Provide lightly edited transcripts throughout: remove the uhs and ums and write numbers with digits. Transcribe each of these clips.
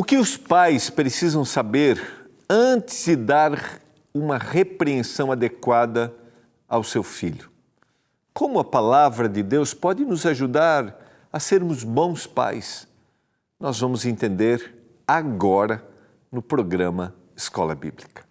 O que os pais precisam saber antes de dar uma repreensão adequada ao seu filho? Como a palavra de Deus pode nos ajudar a sermos bons pais? Nós vamos entender agora no programa Escola Bíblica.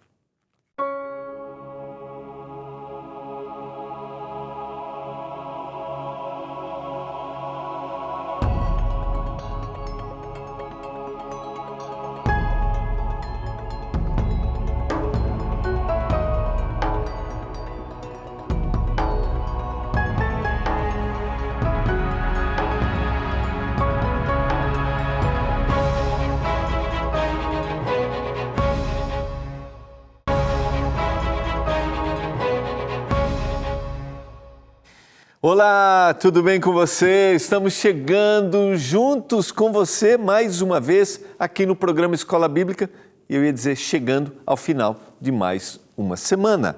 Olá, tudo bem com você? Estamos chegando juntos com você mais uma vez aqui no programa Escola Bíblica e eu ia dizer chegando ao final de mais uma semana.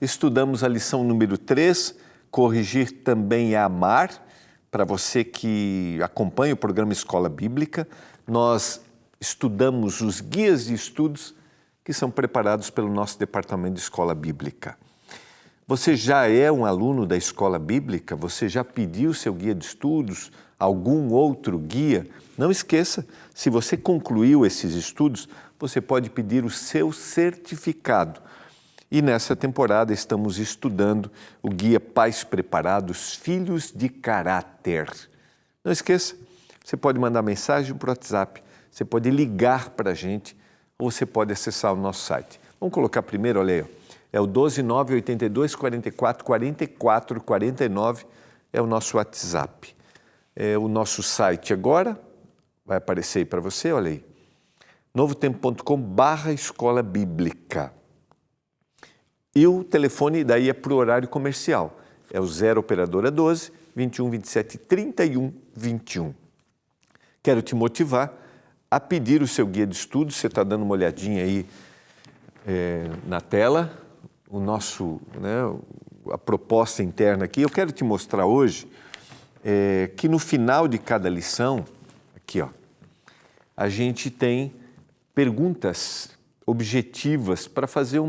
Estudamos a lição número 3, Corrigir também é amar. Para você que acompanha o programa Escola Bíblica, nós estudamos os guias de estudos que são preparados pelo nosso departamento de Escola Bíblica. Você já é um aluno da Escola Bíblica? Você já pediu seu guia de estudos? Algum outro guia? Não esqueça, se você concluiu esses estudos, você pode pedir o seu certificado. E nessa temporada estamos estudando o guia Pais Preparados, Filhos de Caráter. Não esqueça, você pode mandar mensagem para o WhatsApp, você pode ligar para a gente ou você pode acessar o nosso site. Vamos colocar primeiro, olha aí, é o 12982444449, é o nosso WhatsApp. O nosso site agora, vai aparecer aí para você, olha aí, novotempo.com/escola bíblica. E o telefone daí é para o horário comercial, é o 0 operadora 12 21 27 31 21. Quero te motivar a pedir o seu guia de estudos, você está dando uma olhadinha aí na tela, a proposta interna aqui. Eu quero te mostrar hoje que no final de cada lição, aqui ó, a gente tem perguntas objetivas para fazer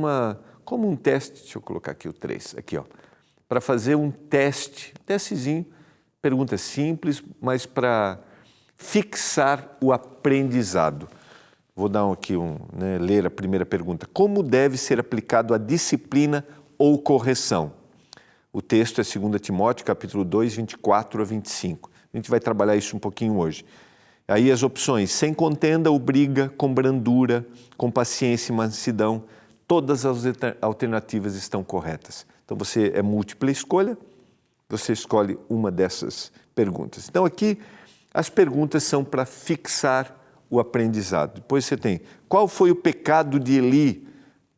como um teste, deixa eu colocar aqui o 3, aqui ó, para fazer um testezinho, perguntas simples, mas para fixar o aprendizado. Vou dar aqui ler a primeira pergunta. Como deve ser aplicado a disciplina ou correção? O texto é 2 Timóteo, capítulo 2, 24 a 25. A gente vai trabalhar isso um pouquinho hoje. Aí as opções: sem contenda ou briga, com brandura, com paciência e mansidão. Todas as alternativas estão corretas. Então você é múltipla escolha, você escolhe uma dessas perguntas. Então aqui as perguntas são para fixar o aprendizado. Depois você tem, qual foi o pecado de Eli?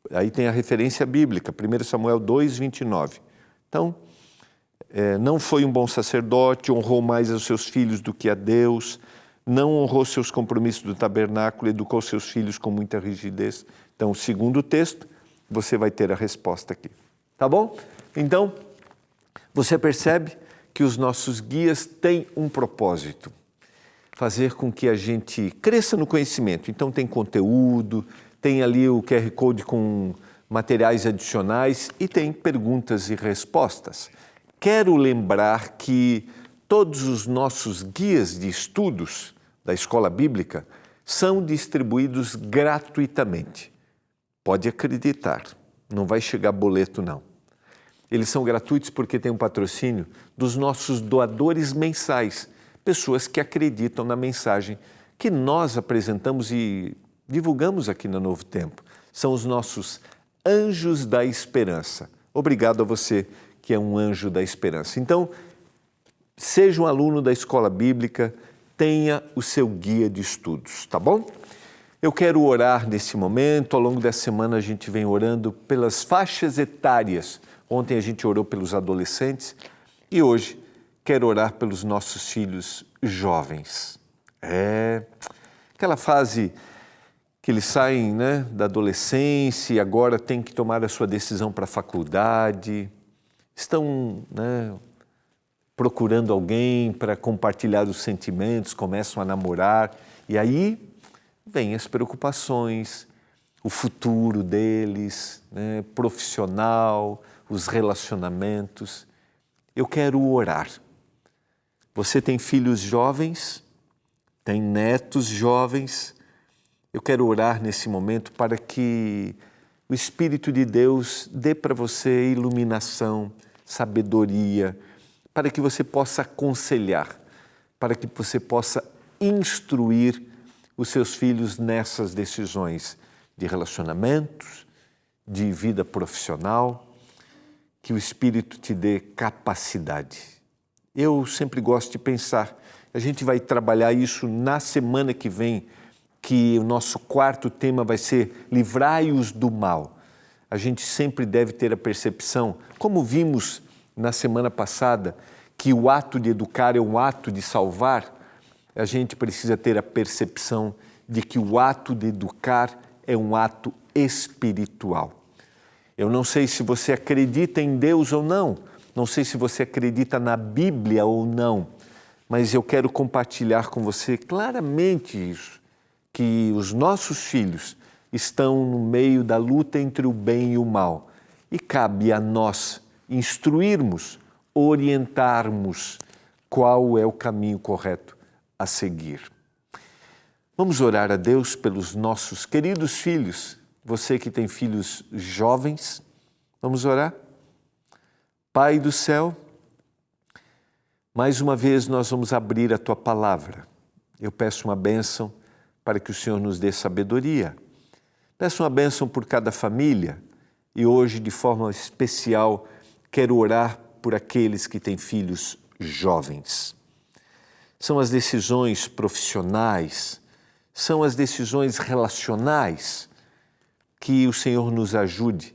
Aí tem a referência bíblica, 1 Samuel 2, 29. Então, não foi um bom sacerdote, honrou mais aos seus filhos do que a Deus, não honrou seus compromissos do tabernáculo, educou seus filhos com muita rigidez. Então, segundo o texto, você vai ter a resposta aqui. Tá bom? Então, você percebe que os nossos guias têm um propósito: fazer com que a gente cresça no conhecimento. Então tem conteúdo, tem ali o QR Code com materiais adicionais e tem perguntas e respostas. Quero lembrar que todos os nossos guias de estudos da Escola Bíblica são distribuídos gratuitamente. Pode acreditar, não vai chegar boleto não. Eles são gratuitos porque tem um patrocínio dos nossos doadores mensais, pessoas que acreditam na mensagem que nós apresentamos e divulgamos aqui no Novo Tempo. São os nossos anjos da esperança. Obrigado a você que é um anjo da esperança. Então, seja um aluno da Escola Bíblica, tenha o seu guia de estudos, tá bom? Eu quero orar nesse momento. Ao longo dessa semana a gente vem orando pelas faixas etárias. Ontem a gente orou pelos adolescentes e hoje quero orar pelos nossos filhos jovens. Aquela fase que eles saem, da adolescência e agora têm que tomar a sua decisão para a faculdade, estão procurando alguém para compartilhar os sentimentos, começam a namorar E aí vêm as preocupações, o futuro deles, né, profissional, os relacionamentos. Eu quero orar. Você tem filhos jovens, tem netos jovens. Eu quero orar nesse momento para que o Espírito de Deus dê para você iluminação, sabedoria, para que você possa aconselhar, para que você possa instruir os seus filhos nessas decisões de relacionamentos, de vida profissional, que o Espírito te dê capacidade. Eu sempre gosto de pensar, a gente vai trabalhar isso na semana que vem, que o nosso quarto tema vai ser Livrai-os do mal. A gente sempre deve ter a percepção, como vimos na semana passada, que o ato de educar é um ato de salvar, a gente precisa ter a percepção de que o ato de educar é um ato espiritual. Eu não sei se você acredita em Deus ou não, não sei se você acredita na Bíblia ou não, mas eu quero compartilhar com você claramente isso, que os nossos filhos estão no meio da luta entre o bem e o mal e cabe a nós instruirmos, orientarmos qual é o caminho correto a seguir. Vamos orar a Deus pelos nossos queridos filhos, você que tem filhos jovens, vamos orar? Pai do céu, mais uma vez nós vamos abrir a Tua palavra. Eu peço uma bênção para que o Senhor nos dê sabedoria. Peço uma bênção por cada família e hoje, de forma especial, quero orar por aqueles que têm filhos jovens. São as decisões profissionais, são as decisões relacionais que o Senhor nos ajude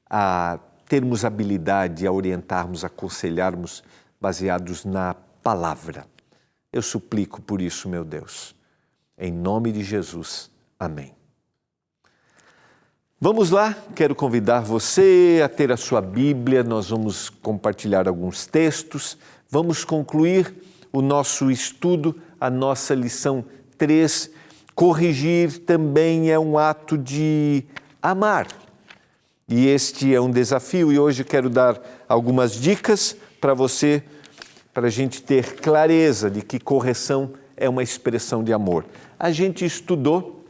a termos habilidade, a orientarmos, a aconselharmos baseados na palavra. Eu suplico por isso, meu Deus. Em nome de Jesus. Amém. Vamos lá, quero convidar você a ter a sua Bíblia, nós vamos compartilhar alguns textos, vamos concluir o nosso estudo, a nossa lição 3. Corrigir também é um ato de amar. E este é um desafio e hoje quero dar algumas dicas para você, para a gente ter clareza de que correção é uma expressão de amor. A gente estudou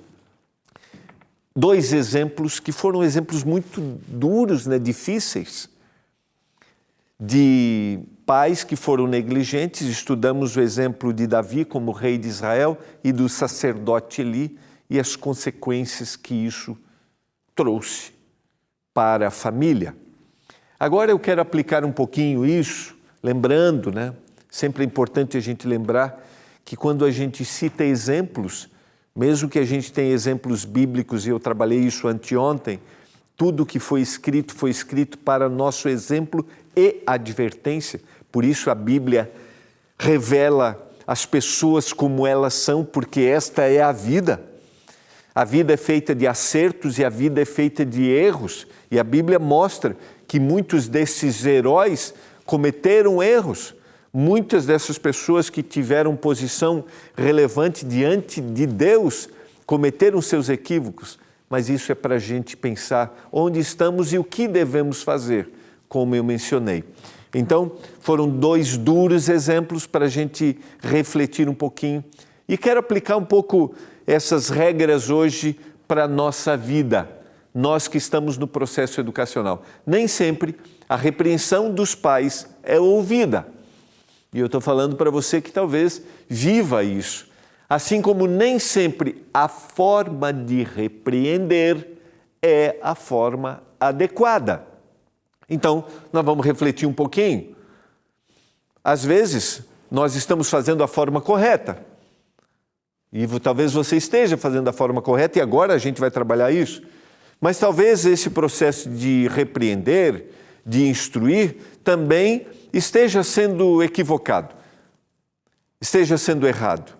2 exemplos que foram exemplos muito duros, né, difíceis, de pais que foram negligentes. Estudamos o exemplo de Davi como rei de Israel e do sacerdote Eli e as consequências que isso trouxe para a família. Agora eu quero aplicar um pouquinho isso, lembrando, né, sempre é importante a gente lembrar que quando a gente cita exemplos, mesmo que a gente tenha exemplos bíblicos, e eu trabalhei isso anteontem, tudo que foi escrito para nosso exemplo e advertência. Por isso a Bíblia revela as pessoas como elas são, porque esta é a vida. A vida é feita de acertos e a vida é feita de erros. E a Bíblia mostra que muitos desses heróis cometeram erros. Muitas dessas pessoas que tiveram posição relevante diante de Deus cometeram seus equívocos, mas isso é para a gente pensar onde estamos e o que devemos fazer, como eu mencionei. Então, foram 2 duros exemplos para a gente refletir um pouquinho e quero aplicar um pouco essas regras hoje para a nossa vida, nós que estamos no processo educacional. Nem sempre a repreensão dos pais é ouvida. E eu estou falando para você que talvez viva isso. Assim como nem sempre a forma de repreender é a forma adequada. Então, nós vamos refletir um pouquinho. Às vezes, nós estamos fazendo a forma correta. E talvez você esteja fazendo a forma correta e agora a gente vai trabalhar isso. Mas talvez esse processo de repreender, de instruir, também esteja sendo equivocado, esteja sendo errado.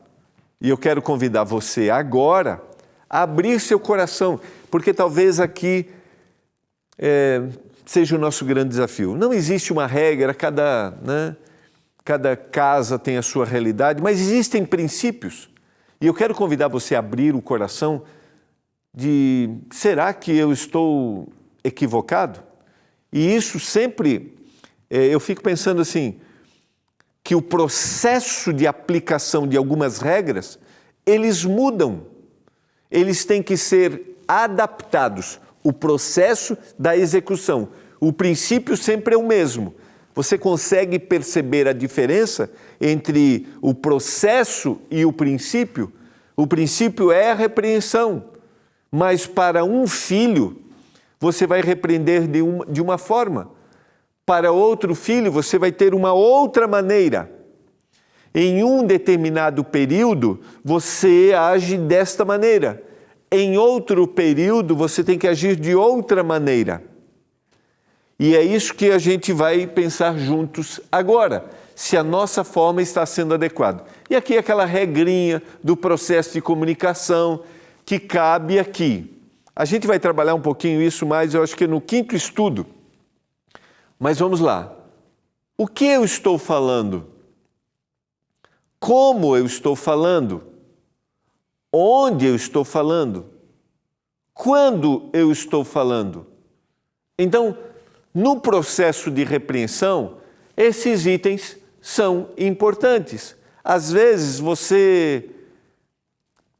E eu quero convidar você agora a abrir seu coração, porque talvez aqui seja o nosso grande desafio. Não existe uma regra, cada casa tem a sua realidade, mas existem princípios. E eu quero convidar você a abrir o coração de, será que eu estou equivocado? E isso sempre, eu fico pensando assim, que o processo de aplicação de algumas regras, eles mudam, eles têm que ser adaptados. O processo da execução, o princípio sempre é o mesmo. Você consegue perceber a diferença entre o processo e o princípio? O princípio é a repreensão, mas para um filho, você vai repreender de uma forma. Para outro filho, você vai ter uma outra maneira. Em um determinado período, você age desta maneira. Em outro período, você tem que agir de outra maneira. E é isso que a gente vai pensar juntos agora, se a nossa forma está sendo adequada. E aqui é aquela regrinha do processo de comunicação que cabe aqui. A gente vai trabalhar um pouquinho isso mais, eu acho que no 5º estudo. Mas vamos lá. O que eu estou falando? Como eu estou falando? Onde eu estou falando? Quando eu estou falando? Então, no processo de repreensão, esses itens são importantes. Às vezes você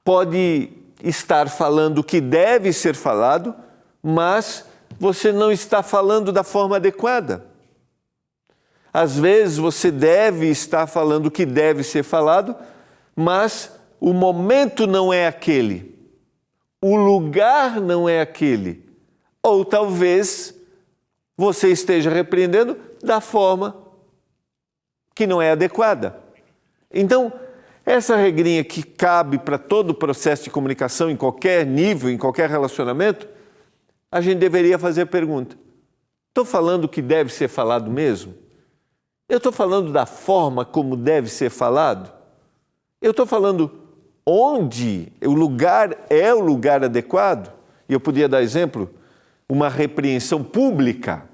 pode estar falando o que deve ser falado, mas você não está falando da forma adequada. Às vezes você deve estar falando o que deve ser falado, mas o momento não é aquele, o lugar não é aquele, ou talvez você esteja repreendendo da forma que não é adequada. Então, essa regrinha que cabe para todo o processo de comunicação, em qualquer nível, em qualquer relacionamento, a gente deveria fazer a pergunta: estou falando o que deve ser falado mesmo? Eu estou falando da forma como deve ser falado? Eu estou falando onde o lugar é o lugar adequado? E eu podia dar exemplo, uma repreensão pública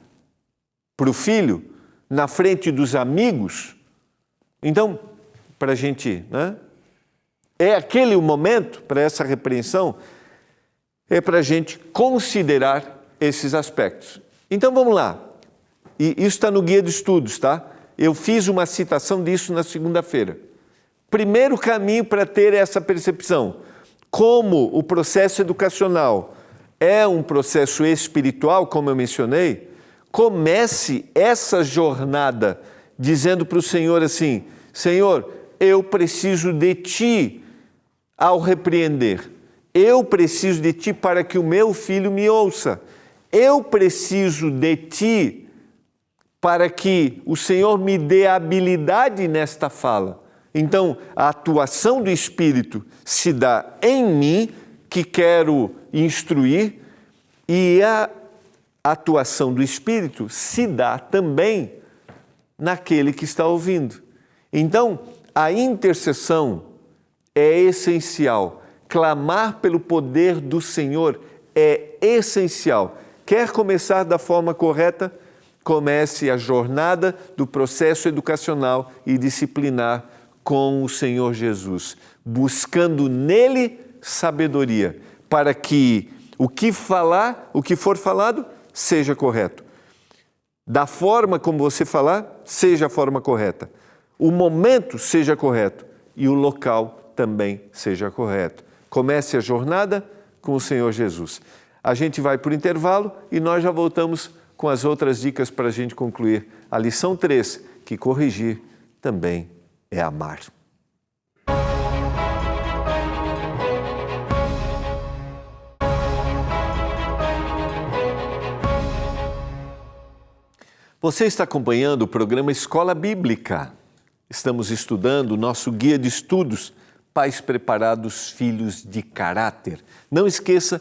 para o filho, na frente dos amigos. Então, para a gente, né? É aquele o momento para essa repreensão, é para a gente considerar esses aspectos. Então vamos lá, e isso está no guia de estudos, tá? Eu fiz uma citação disso na segunda-feira. Primeiro caminho para ter essa percepção, como o processo educacional é um processo espiritual, como eu mencionei, comece essa jornada dizendo para o Senhor assim: Senhor, eu preciso de Ti ao repreender. Eu preciso de Ti para que o meu filho me ouça. Eu preciso de Ti para que o Senhor me dê habilidade nesta fala. Então, a atuação do Espírito se dá em mim, que quero instruir, e a atuação do Espírito se dá também naquele que está ouvindo. Então, a intercessão é essencial. Clamar pelo poder do Senhor é essencial. Quer começar da forma correta? Comece a jornada do processo educacional e disciplinar com o Senhor Jesus, buscando nele sabedoria, para que o que for falado, seja correto. Da forma como você falar, seja a forma correta. O momento seja correto e o local também seja correto. Comece a jornada com o Senhor Jesus. A gente vai por intervalo e nós já voltamos com as outras dicas para a gente concluir a lição 3, que corrigir também é amar. Você está acompanhando o programa Escola Bíblica. Estamos estudando o nosso guia de estudos, Pais Preparados, Filhos de Caráter. Não esqueça,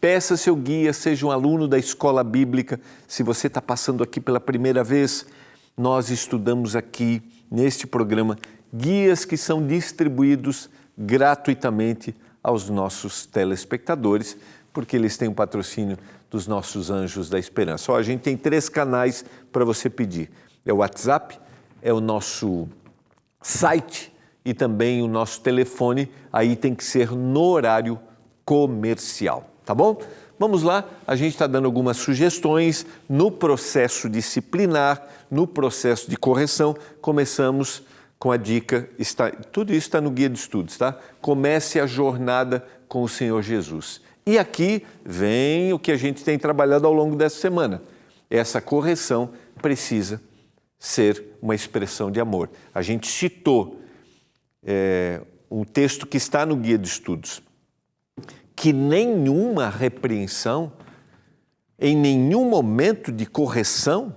peça seu guia, seja um aluno da Escola Bíblica. Se você está passando aqui pela primeira vez, nós estudamos aqui, neste programa, guias que são distribuídos gratuitamente aos nossos telespectadores, porque eles têm o patrocínio dos nossos Anjos da Esperança. A gente tem 3 canais para você pedir. É o WhatsApp, é o nosso site e também o nosso telefone, aí tem que ser no horário comercial, tá bom? Vamos lá, a gente está dando algumas sugestões no processo disciplinar, no processo de correção. Começamos com a dica, tudo isso está no guia de estudos, tá? Comece a jornada com o Senhor Jesus. E aqui vem o que a gente tem trabalhado ao longo dessa semana. Essa correção precisa ser uma expressão de amor. A gente citou um texto que está no guia de estudos, que nenhuma repreensão, em nenhum momento de correção,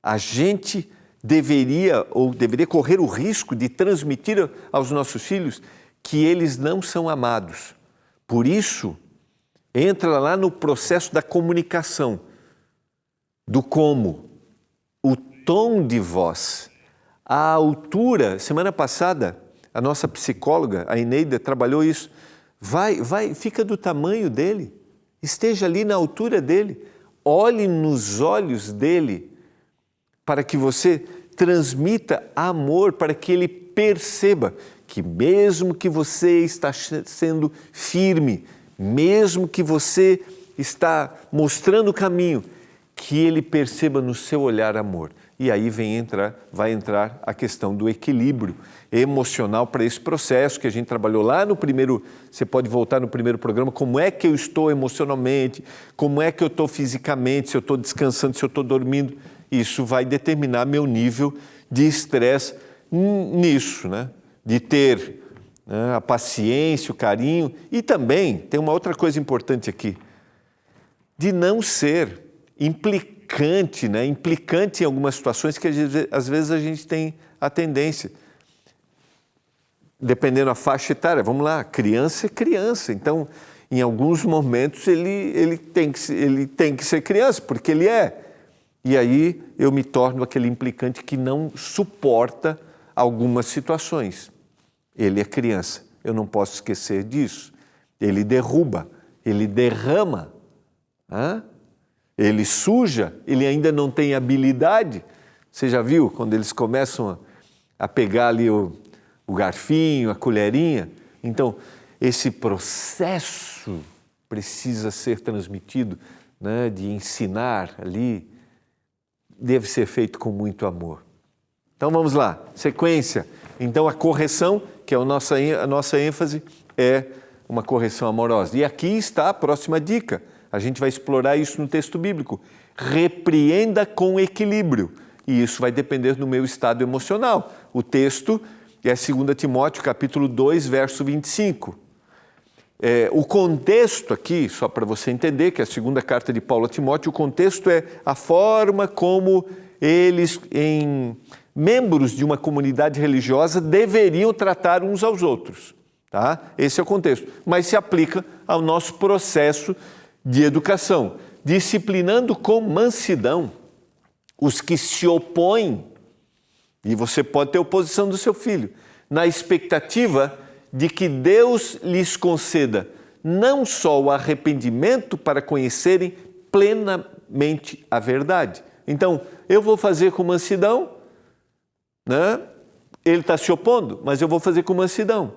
a gente deveria correr o risco de transmitir aos nossos filhos que eles não são amados. Por isso, entra lá no processo da comunicação, do como, o tom de voz, a altura. Semana passada, a nossa psicóloga, a Eneida, trabalhou isso. Fica do tamanho dele, esteja ali na altura dele, olhe nos olhos dele, para que você transmita amor, para que ele perceba que mesmo que você está sendo firme, mesmo que você está mostrando o caminho, que ele perceba no seu olhar amor. E aí vai entrar a questão do equilíbrio emocional para esse processo que a gente trabalhou lá no primeiro. Você pode voltar no primeiro programa, como é que eu estou emocionalmente, como é que eu estou fisicamente, se eu estou descansando, se eu estou dormindo. Isso vai determinar meu nível de estresse nisso, né? De ter, né, a paciência, o carinho. E também tem uma outra coisa importante aqui, de não ser implicante, né? Implicante em algumas situações que às vezes a gente tem a tendência. Dependendo da faixa etária, vamos lá, criança é criança, então em alguns momentos ele tem que ser criança, porque ele é. E aí eu me torno aquele implicante que não suporta algumas situações. Ele é criança, eu não posso esquecer disso. Ele derruba, ele derrama, ele suja, ele ainda não tem habilidade. Você já viu quando eles começam a pegar ali o garfinho, a colherinha? Então, esse processo precisa ser transmitido, né, de ensinar ali, deve ser feito com muito amor. Então vamos lá, sequência. Então a correção, que é a nossa ênfase, é uma correção amorosa. E aqui está a próxima dica. A gente vai explorar isso no texto bíblico. Repreenda com equilíbrio. E isso vai depender do meu estado emocional. O texto é 2 Timóteo, capítulo 2, verso 25. O contexto aqui, só para você entender, que é a segunda carta de Paulo a Timóteo, o contexto é a forma como eles, membros de uma comunidade religiosa, deveriam tratar uns aos outros. Tá? Esse é o contexto. Mas se aplica ao nosso processo de educação, disciplinando com mansidão os que se opõem, e você pode ter oposição do seu filho, na expectativa de que Deus lhes conceda não só o arrependimento para conhecerem plenamente a verdade. Então, eu vou fazer com mansidão, né? Ele está se opondo, mas eu vou fazer com mansidão,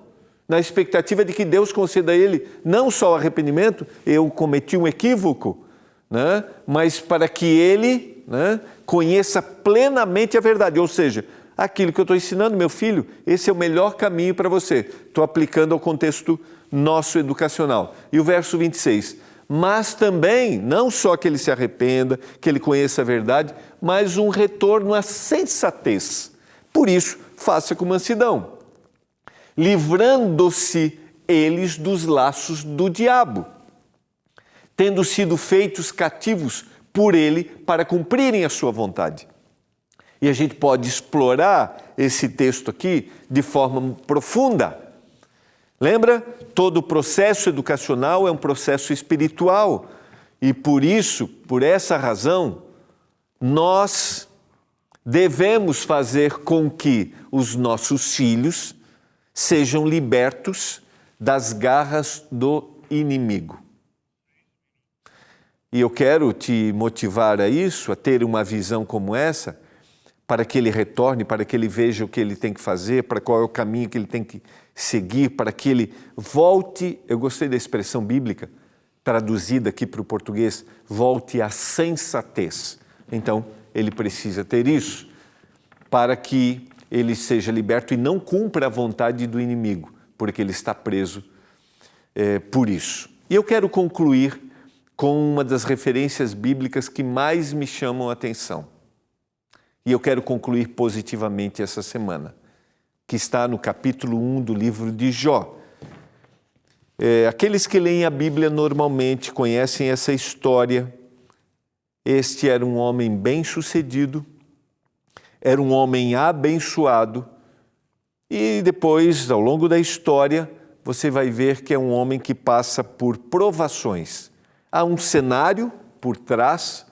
na expectativa de que Deus conceda a ele não só o arrependimento, eu cometi um equívoco, né? Mas para que ele, né, conheça plenamente a verdade, ou seja, aquilo que eu estou ensinando, meu filho, esse é o melhor caminho para você. Estou aplicando ao contexto nosso educacional. E o verso 26, mas também, não só que ele se arrependa, que ele conheça a verdade, mas um retorno à sensatez. Por isso, faça com mansidão, livrando-se eles dos laços do diabo, tendo sido feitos cativos por ele para cumprirem a sua vontade. E a gente pode explorar esse texto aqui de forma profunda. Lembra? Todo o processo educacional é um processo espiritual. E por isso, por essa razão, nós devemos fazer com que os nossos filhos sejam libertos das garras do inimigo. E eu quero te motivar a isso, a ter uma visão como essa, para que ele retorne, para que ele veja o que ele tem que fazer, para qual é o caminho que ele tem que seguir, para que ele volte, eu gostei da expressão bíblica, traduzida aqui para o português, volte à sensatez. Então, ele precisa ter isso para que ele seja liberto e não cumpra a vontade do inimigo, porque ele está preso por isso. E eu quero concluir com uma das referências bíblicas que mais me chamam a atenção. E eu quero concluir positivamente essa semana, que está no capítulo 1 do livro de Jó. Aqueles que leem a Bíblia normalmente conhecem essa história. Este era um homem bem-sucedido, era um homem abençoado, e depois, ao longo da história, você vai ver que é um homem que passa por provações. Há um cenário por trás,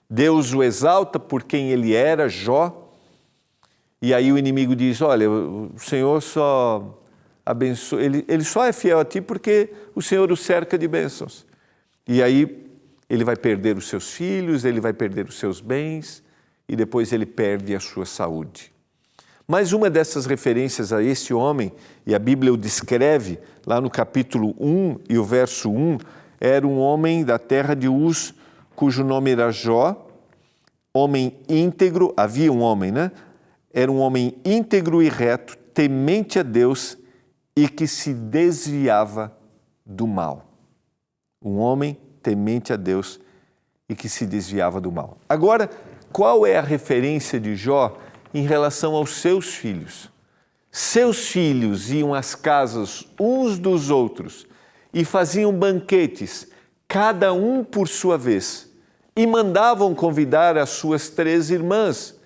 Deus o exalta por quem ele era, Jó, e aí o inimigo diz, olha, o Senhor só abençoa, ele só é fiel a ti porque o Senhor o cerca de bênçãos. E aí ele vai perder os seus filhos, ele vai perder os seus bens e depois ele perde a sua saúde. Mas uma dessas referências a esse homem, e a Bíblia o descreve lá no capítulo 1 e o verso 1, era um homem da terra de Uz, cujo nome era Jó, homem íntegro, havia um homem, né? Era um homem íntegro e reto, temente a Deus e que se desviava do mal. Um homem temente a Deus e que se desviava do mal. Agora, qual é a referência de Jó em relação aos seus filhos? Seus filhos iam às casas uns dos outros e faziam banquetes, cada um por sua vez, e mandavam convidar as suas 3 irmãs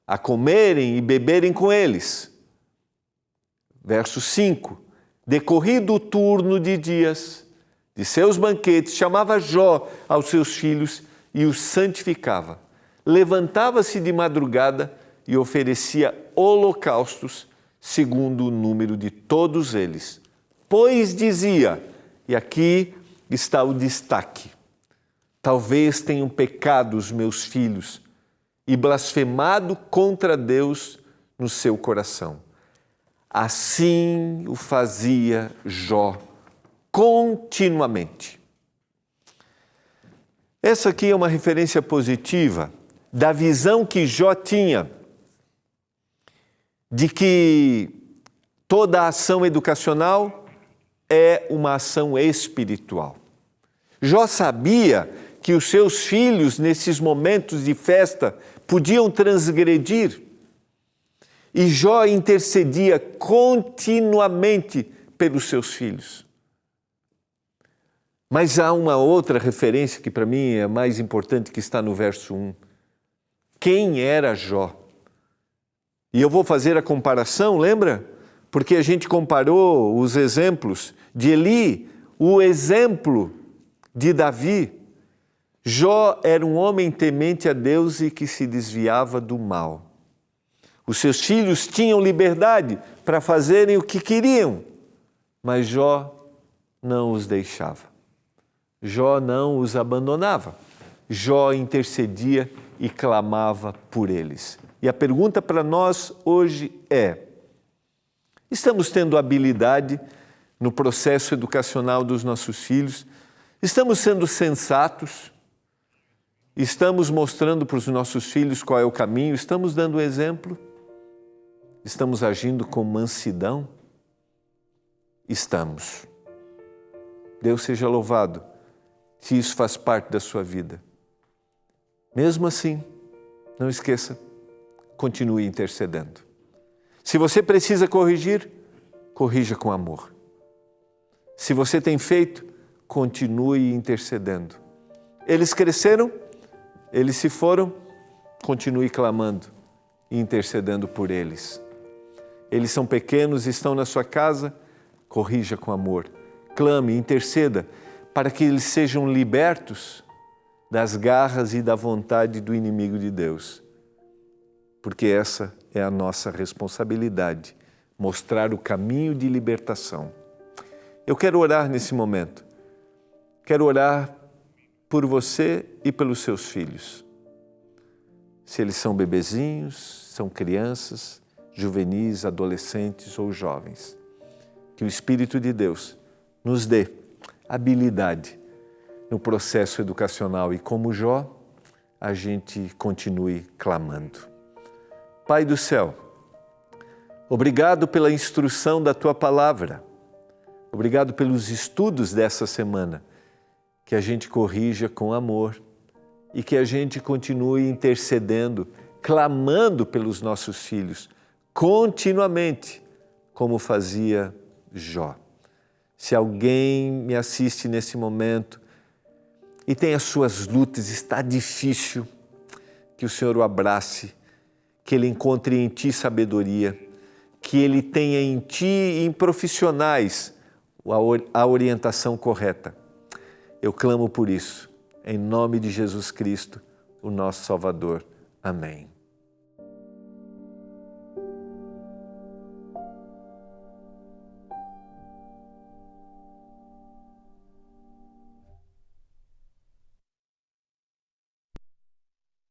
a comerem e beberem com eles. Verso 5. Decorrido o turno de dias de seus banquetes, chamava Jó aos seus filhos e os santificava. Levantava-se de madrugada e oferecia holocaustos segundo o número de todos eles. Pois dizia, e aqui está o destaque, talvez tenham pecado os meus filhos e blasfemado contra Deus no seu coração. Assim o fazia Jó continuamente. Essa aqui é uma referência positiva da visão que Jó tinha de que toda ação educacional é uma ação espiritual. Jó sabia que os seus filhos, nesses momentos de festa, podiam transgredir. E Jó intercedia continuamente pelos seus filhos. Mas há uma outra referência que para mim é mais importante, que está no verso 1. Quem era Jó? E eu vou fazer a comparação, lembra? Porque a gente comparou os exemplos de Eli, o exemplo de Davi. Jó era um homem temente a Deus e que se desviava do mal. Os seus filhos tinham liberdade para fazerem o que queriam, mas Jó não os deixava. Jó não os abandonava. Jó intercedia e clamava por eles. E a pergunta para nós hoje é: estamos tendo habilidade no processo educacional dos nossos filhos? Estamos sendo sensatos? Estamos mostrando para os nossos filhos qual é o caminho? Estamos dando exemplo? Estamos agindo com mansidão? Estamos. Deus seja louvado se isso faz parte da sua vida. Mesmo assim, não esqueça, continue intercedendo. Se você precisa corrigir, corrija com amor. Se você tem feito, continue intercedendo. Eles cresceram, eles se foram, continue clamando e intercedendo por eles. Eles são pequenos, estão na sua casa, corrija com amor. Clame, interceda, para que eles sejam libertos das garras e da vontade do inimigo de Deus. Porque essa é a nossa responsabilidade, mostrar o caminho de libertação. Eu quero orar nesse momento. Quero orar por você e pelos seus filhos. se eles são bebezinhos, são crianças, juvenis, adolescentes ou jovens. Que o Espírito de Deus nos dê habilidade no processo educacional e, como Jó, a gente continue clamando. Pai do céu, obrigado pela instrução da Tua palavra. Obrigado pelos estudos dessa semana. Que a gente corrija com amor e que a gente continue intercedendo, clamando pelos nossos filhos, continuamente, como fazia Jó. Se alguém me assiste nesse momento e tem as suas lutas, está difícil, que o Senhor o abrace, que ele encontre em Ti sabedoria, que ele tenha em Ti e em profissionais a orientação correta. Eu clamo por isso, em nome de Jesus Cristo, o nosso Salvador. Amém.